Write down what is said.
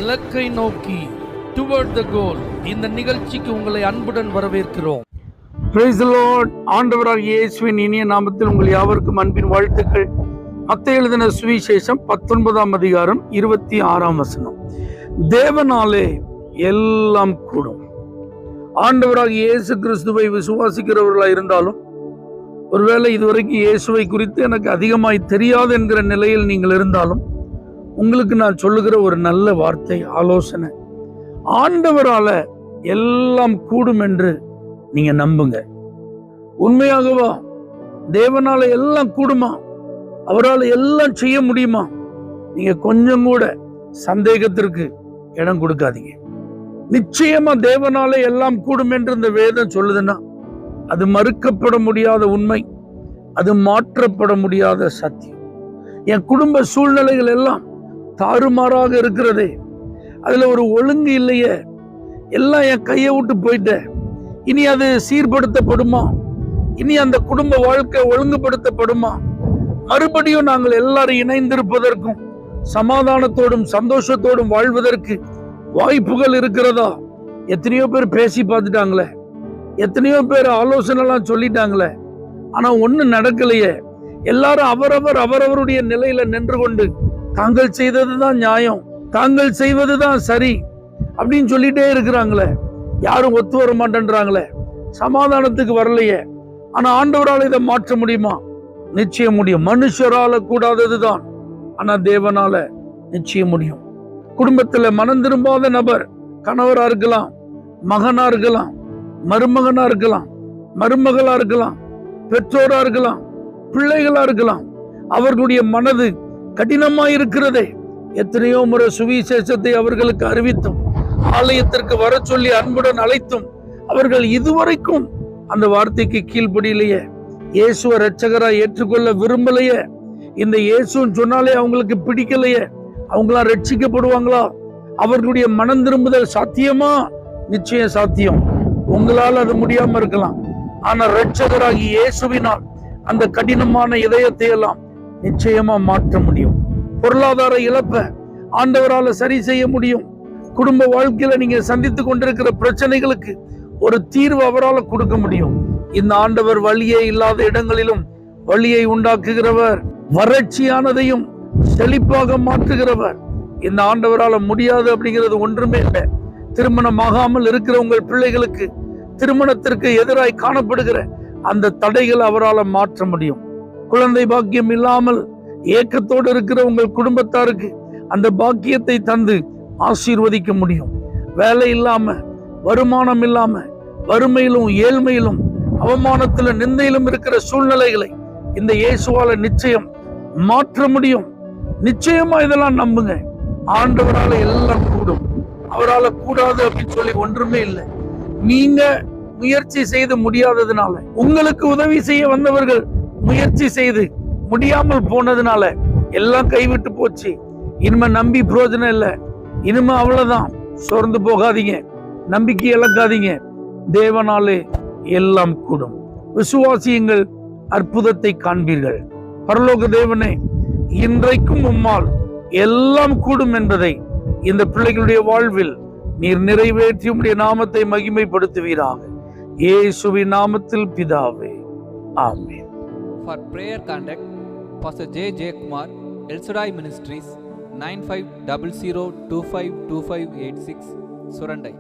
இலக்கை நோக்கி டுவர்ட் த கோல். இந்த நிகழ்ச்சிக்கு உங்களை அன்புடன் வரவேற்கிறோம். Praise the Lord. ஆண்டவராகிய இயேசுவின் இனிய நாமத்தில் உங்கள் யாவருக்கும் அன்பின் வாழ்த்துக்கள். மத்தேயு எழுதின சுவிசேஷம் 19ஆம் அதிகாரம் 26ஆம் வசனம். தேவனாலே எல்லாம் கூடும். ஆண்டவராகிய இயேசு கிறிஸ்துவை விசுவாசிக்கிறவர்களாக இருந்தாலும், ஒருவேளை இதுவரைக்கும் இயேசுவை குறித்து எனக்கு அதிகமாய் தெரியாது என்கிற நிலையில் நீங்கள் இருந்தாலும், உங்களுக்கு நான் சொல்லுகிற ஒரு நல்ல வார்த்தை, ஆலோசனை, ஆண்டவரால எல்லாம் கூடும் என்று நீங்க நம்புங்க. உண்மையாகவா? தேவனால எல்லாம் கூடுமா? அவரால் எல்லாம் செய்ய முடியுமா? நீங்க கொஞ்சம் கூட சந்தேகத்திற்கு இடம் கொடுக்காதீங்க. நிச்சயமா தேவனால எல்லாம் கூடும் என்று இந்த வேதம் சொல்லுதுன்னா, அது மறுக்கப்பட முடியாத உண்மை, அது மாற்றப்பட முடியாத சத்தியம். என் குடும்ப சூழ்நிலைகள் எல்லாம் தாறுமாறாக இருக்கிறதே, அதுல ஒரு ஒழுங்கு இல்லையே, எல்லாம் என் கையை விட்டு போயிட்டேன், இனி அது சீர்படுத்தப்படுமா? இனி அந்த குடும்ப வாழ்க்கை ஒழுங்குபடுத்தப்படுமா? மறுபடியும் நாங்கள் எல்லாரும் இணைந்திருப்பதற்கும் சமாதானத்தோடும் சந்தோஷத்தோடும் வாழ்வதற்கு வாய்ப்புகள் இருக்கிறதா? எத்தனையோ பேர் பேசி பார்த்துட்டாங்களே, எத்தனையோ பேர் ஆலோசனை எல்லாம் சொல்லிட்டாங்களே, ஆனா ஒண்ணும் நடக்கலையே. எல்லாரும் அவரவருடைய நிலையில நின்று கொண்டு தாங்கள் செய்ததுதான் நியாயம், தாங்கள் செய்வதுதான் சரி அப்படின்னு சொல்லிட்டே இருக்கிறாங்களே. யாரும் ஒத்து வர மாட்டேன்றாங்களே, சமாதானத்துக்கு வரலையே. ஆனா ஆண்டவரால் இதை மாற்ற முடியுமா? நிச்சயம் முடியும். மனுஷரால கூடாததுதான், ஆனா தேவனால நிச்சயம் முடியும். குடும்பத்துல மனம் திரும்பாத நபர், கணவரா இருக்கலாம், மகனா இருக்கலாம், மருமகனா இருக்கலாம், மருமகளா இருக்கலாம், பெற்றோரா இருக்கலாம், பிள்ளைகளா இருக்கலாம், அவர்களுடைய மனது கடினமா இருக்கிறதே. எத்தனையோ முறை சுவிசேஷத்தை அவர்களுக்கு அறிவித்தும், ஆலயத்திற்கு வர சொல்லி அன்புடன் அழைத்தும், அவர்கள் இதுவரைக்கும் அந்த வார்த்தைக்கு கீழ்ப்படியிலேயே, இயேசுவை இரட்சகரா ஏற்றுக்கொள்ள விரும்பலையே. இந்த இயேசுன்னு சொன்னாலே அவங்களுக்கு பிடிக்கலையே. அவங்களாம் ரட்சிக்கப்படுவாங்களா? அவர்களுடைய மனம் திரும்புதல் சாத்தியமா? நிச்சயம் சாத்தியம். உங்களால் அது முடியாம இருக்கலாம், ஆனா இரட்சகராகி இயேசுவினால் அந்த கடினமான இதயத்தை எல்லாம் நிச்சயமா மாற்ற முடியும். பொருளாதார இழப்பை ஆண்டவரால சரி செய்ய முடியும். குடும்ப வாழ்க்கையில நீங்க சந்தித்து கொண்டிருக்கிற பிரச்சனைகளுக்கு ஒரு தீர்வு அவரால் கொடுக்க முடியும். இந்த ஆண்டவர் வழியே இல்லாத இடங்களிலும் வழியை உண்டாக்குகிறவர், வறட்சியானதையும் செழிப்பாக மாற்றுகிறவர். இந்த ஆண்டவரால முடியாது அப்படிங்கிறது ஒன்றுமே இல்லை. திருமணமாகாமல் இருக்கிற உங்கள் பிள்ளைகளுக்கு திருமணத்திற்கு எதிராய் காணப்படுகிற அந்த தடைகளை அவரால் மாற்ற முடியும். குழந்தை பாக்கியம் இல்லாமல் ஏக்கத்தோடு இருக்கிற உங்கள் குடும்பத்தாருக்கு அந்த பாக்கியத்தை தந்து ஆசீர்வதிக்க முடியும். வேலை இல்லாம, வருமானம் இல்லாம, வறுமையிலும் ஏழ்மையிலும் அவமானத்துல நிந்தையிலும் இருக்கிற சூழ்நிலைகளை இந்த இயேசுவால நிச்சயம் மாற்ற முடியும். நிச்சயமா இதெல்லாம் நம்புங்க. ஆண்டவரால எல்லாம் கூடும். அவரால கூடாது அப்படின்னு சொல்லி ஒன்றுமே இல்லை. நீங்க முயற்சி செய்து முடியாததுனால, உங்களுக்கு உதவி செய்ய வந்தவர்கள் முயற்சி செய்து முடியாமல் போனதுனால எல்லாம் கைவிட்டு போச்சு. இனிமே நம்பி பிரயோஜனம் இல்லை. இனிமே அவ்வளவுதான். சோர்ந்து போகாதீங்க, நம்பிக்கை இழக்காதீங்க. தேவனாலே எல்லாம் கூடும். விசுவாசியுங்கள், அற்புதத்தை காண்பீர்கள். பரலோக தேவனே, இன்றைக்கும் உம்மால் எல்லாம் கூடும் என்பதை இந்த பிள்ளைகளுடைய வாழ்வில் நீர் நிறைவேற்றி உம்முடைய நாமத்தை மகிமைப்படுத்துவீராக. இயேசுவின் நாமத்தில் பிதாவே, ஆமென். For prayer contact Pastor J. J. Kumar, El Shaddai Ministries, 9500252586, Surandai.